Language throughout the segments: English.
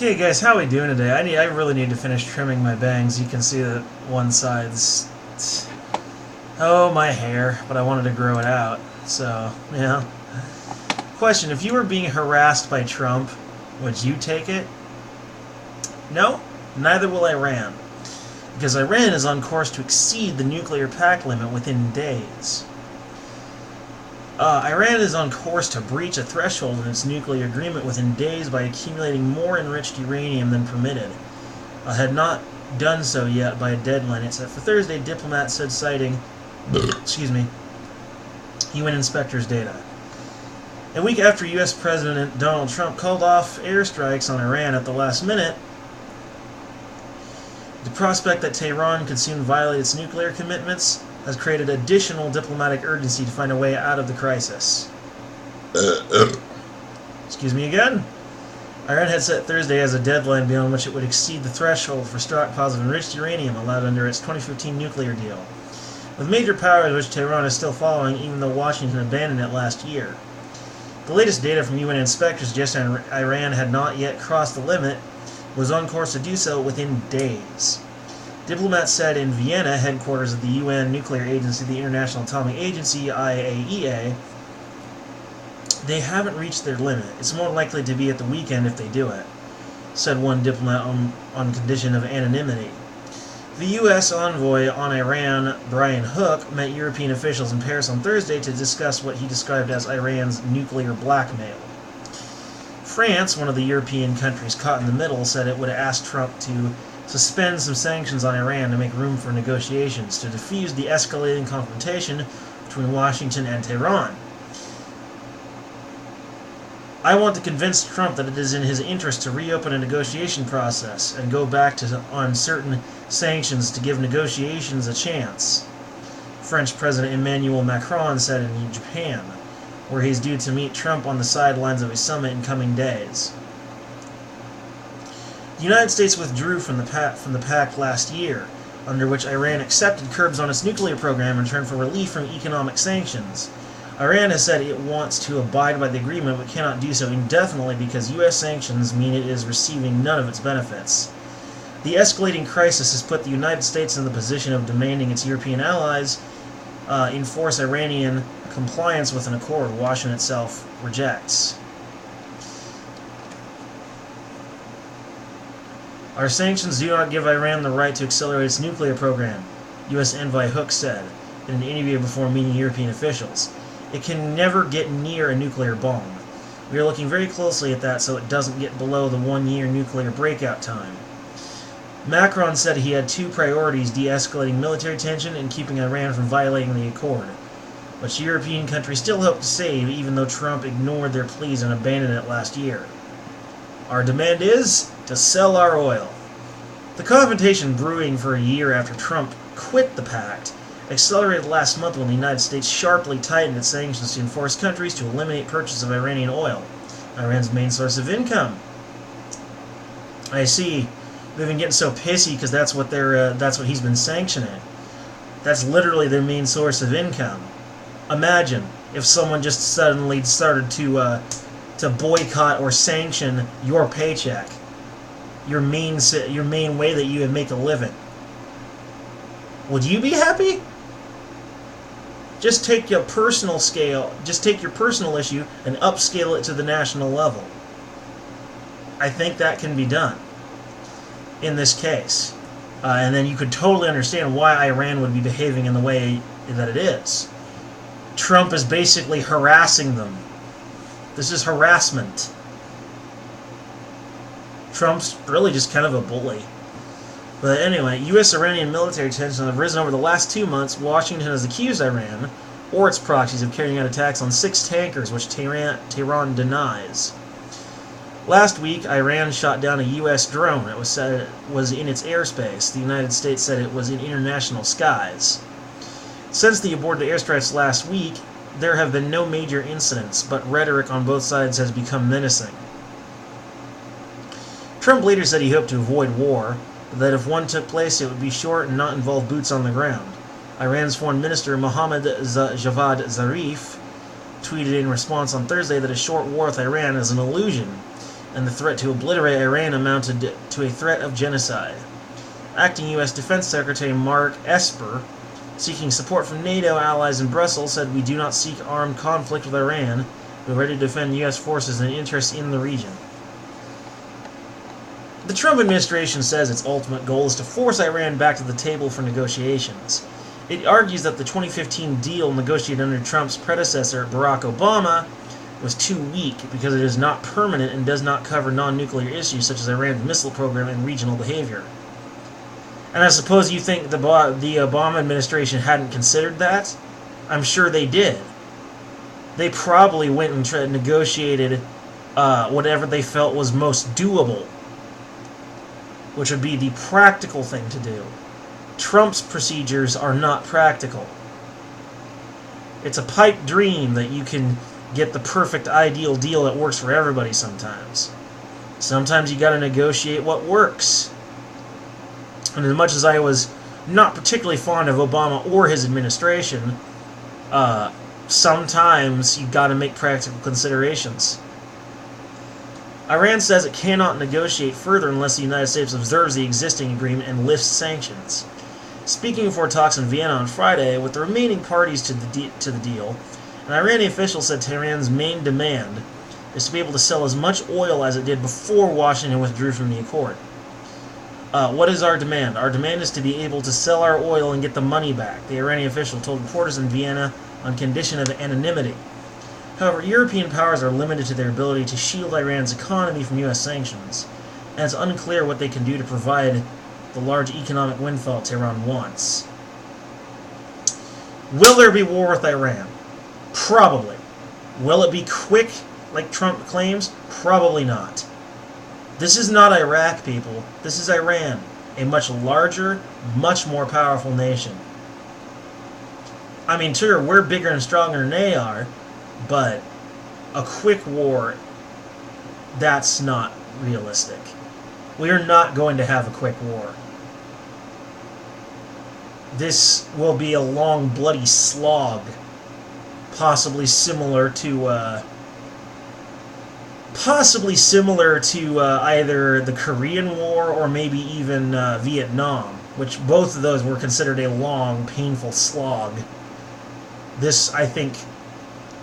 Okay, guys, how are we doing today? I really need to finish trimming my bangs. You can see that one side's... Oh, my hair. But I wanted to grow it out. So, yeah. Question, if you were being harassed by Trump, would you take it? No, neither will Iran. Because Iran is on course to exceed the nuclear pact limit within days. Iran is on course to breach a threshold in its nuclear agreement within days by accumulating more enriched uranium than permitted. Had not done so yet by a deadline. It's set for Thursday, diplomats said, citing UN inspectors' data. A week after U.S. President Donald Trump called off airstrikes on Iran at the last minute, the prospect that Tehran could soon violate its nuclear commitments has created additional diplomatic urgency to find a way out of the crisis. Excuse me again. Iran had set Thursday as a deadline beyond which it would exceed the threshold for stockpiles of enriched uranium allowed under its 2015 nuclear deal, with major powers which Tehran is still following even though Washington abandoned it last year. The latest data from UN inspectors suggests Iran had not yet crossed the limit, was on course to do so within days. Diplomats said in Vienna, headquarters of the UN nuclear agency, the International Atomic Agency, IAEA, they haven't reached their limit. It's more likely to be at the weekend if they do it, said one diplomat on condition of anonymity. The U.S. envoy on Iran, Brian Hook, met European officials in Paris on Thursday to discuss what he described as Iran's nuclear blackmail. France, one of the European countries caught in the middle, said it would ask Trump to suspend some sanctions on Iran to make room for negotiations to defuse the escalating confrontation between Washington and Tehran. I want to convince Trump that it is in his interest to reopen a negotiation process and go back on certain sanctions to give negotiations a chance, French President Emmanuel Macron said in Japan, where he's due to meet Trump on the sidelines of a summit in coming days. The United States withdrew from the pact last year, under which Iran accepted curbs on its nuclear program in return for relief from economic sanctions. Iran has said it wants to abide by the agreement but cannot do so indefinitely because U.S. sanctions mean it is receiving none of its benefits. The escalating crisis has put the United States in the position of demanding its European allies enforce Iranian compliance with an accord Washington itself rejects. Our sanctions do not give Iran the right to accelerate its nuclear program, U.S. Envoy Hook said in an interview before meeting European officials. It can never get near a nuclear bomb. We are looking very closely at that so it doesn't get below the one-year nuclear breakout time. Macron said he had two priorities: de-escalating military tension and keeping Iran from violating the accord, which European countries still hope to save even though Trump ignored their pleas and abandoned it last year. Our demand is to sell our oil. The confrontation brewing for a year after Trump quit the pact accelerated last month when the United States sharply tightened its sanctions to enforce countries to eliminate purchase of Iranian oil, Iran's main source of income. I see. They've been getting so pissy because that's what he's been sanctioning. That's literally their main source of income. Imagine if someone just suddenly started to boycott or sanction your paycheck, your main way that you would make a living. Would you be happy? Just take your personal issue and upscale it to the national level. I think that can be done in this case. And then you could totally understand why Iran would be behaving in the way that it is. Trump is basically harassing them. This is harassment. Trump's really just kind of a bully. But anyway, U.S.-Iranian military tensions have risen over the last 2 months. Washington has accused Iran, or its proxies, of carrying out attacks on 6 tankers, which Tehran denies. Last week, Iran shot down a U.S. drone. It was said it was in its airspace. The United States said it was in international skies. Since the aborted airstrikes last week, there have been no major incidents, but rhetoric on both sides has become menacing. Trump later said he hoped to avoid war, but that if one took place, it would be short and not involve boots on the ground. Iran's Foreign Minister Mohammad Javad Zarif tweeted in response on Thursday that a short war with Iran is an illusion, and the threat to obliterate Iran amounted to a threat of genocide. Acting U.S. Defense Secretary Mark Esper, seeking support from NATO allies in Brussels, said, "We do not seek armed conflict with Iran. We're ready to defend U.S. forces and interests in the region." The Trump administration says its ultimate goal is to force Iran back to the table for negotiations. It argues that the 2015 deal negotiated under Trump's predecessor, Barack Obama, was too weak because it is not permanent and does not cover non-nuclear issues such as Iran's missile program and regional behavior. And I suppose you think the Obama administration hadn't considered that? I'm sure they did. They probably went and negotiated whatever they felt was most doable, which would be the practical thing to do. Trump's procedures are not practical. It's a pipe dream that you can get the perfect ideal deal that works for everybody sometimes. Sometimes you gotta negotiate what works. And as much as I was not particularly fond of Obama or his administration, sometimes you gotta make practical considerations. Iran says it cannot negotiate further unless the United States observes the existing agreement and lifts sanctions. Speaking before talks in Vienna on Friday with the remaining parties to the deal, an Iranian official said Tehran's main demand is to be able to sell as much oil as it did before Washington withdrew from the accord. What is our demand? Our demand is to be able to sell our oil and get the money back, the Iranian official told reporters in Vienna on condition of anonymity. However, European powers are limited to their ability to shield Iran's economy from U.S. sanctions, and it's unclear what they can do to provide the large economic windfall Tehran wants. Will there be war with Iran? Probably. Will it be quick, like Trump claims? Probably not. This is not Iraq, people. This is Iran, a much larger, much more powerful nation. I mean, sure, we're bigger and stronger than they are, but a quick war, that's not realistic. We are not going to have a quick war. This will be a long, bloody slog, possibly similar to either the Korean War or maybe even Vietnam, which both of those were considered a long, painful slog. This, I think,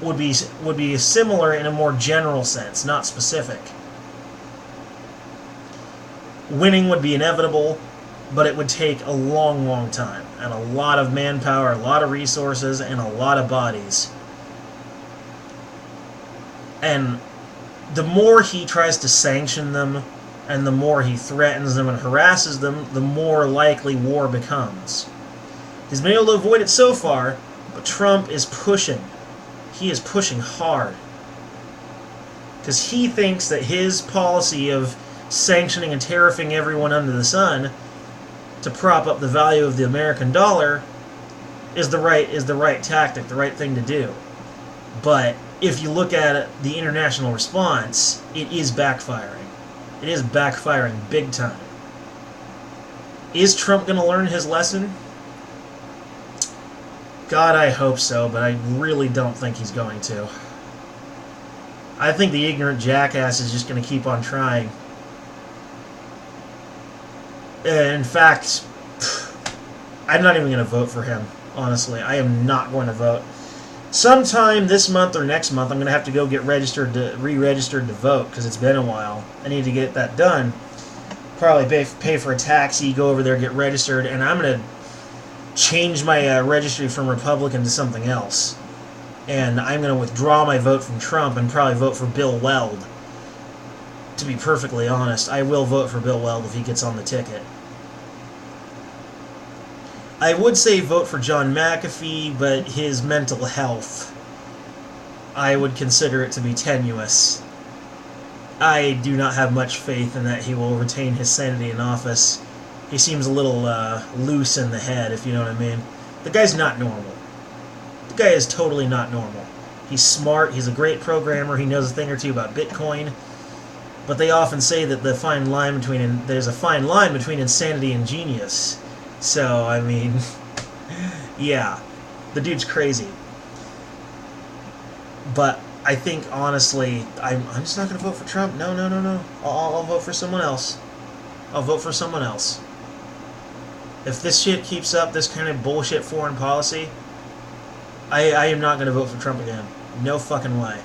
would be similar in a more general sense, not specific. Winning would be inevitable, but it would take a long, long time, and a lot of manpower, a lot of resources, and a lot of bodies. And the more he tries to sanction them, and the more he threatens them and harasses them, the more likely war becomes. He's been able to avoid it so far, but Trump is pushing. He is pushing hard. Because he thinks that his policy of sanctioning and tariffing everyone under the sun to prop up the value of the American dollar is the right tactic, the right thing to do. But if you look at the international response, it is backfiring. It is backfiring big time. Is Trump going to learn his lesson? God, I hope so, but I really don't think he's going to. I think the ignorant jackass is just going to keep on trying. In fact, I'm not even going to vote for him, honestly. I am not going to vote. Sometime this month or next month, I'm going to have to go get re-registered to vote, because it's been a while. I need to get that done. Probably pay for a taxi, go over there, get registered, and I'm going to change my registry from Republican to something else. And I'm going to withdraw my vote from Trump and probably vote for Bill Weld. To be perfectly honest, I will vote for Bill Weld if he gets on the ticket. I would say vote for John McAfee, but his mental health, I would consider it to be tenuous. I do not have much faith in that he will retain his sanity in office. He seems a little loose in the head, if you know what I mean. The guy's not normal. The guy is totally not normal. He's smart, he's a great programmer, he knows a thing or two about Bitcoin, but they often say that there's a fine line between insanity and genius. So, I mean, yeah, the dude's crazy. But I think, honestly, I'm just not going to vote for Trump. No, no, no, no. I'll vote for someone else. I'll vote for someone else. If this shit keeps up, this kind of bullshit foreign policy, I am not going to vote for Trump again. No fucking way.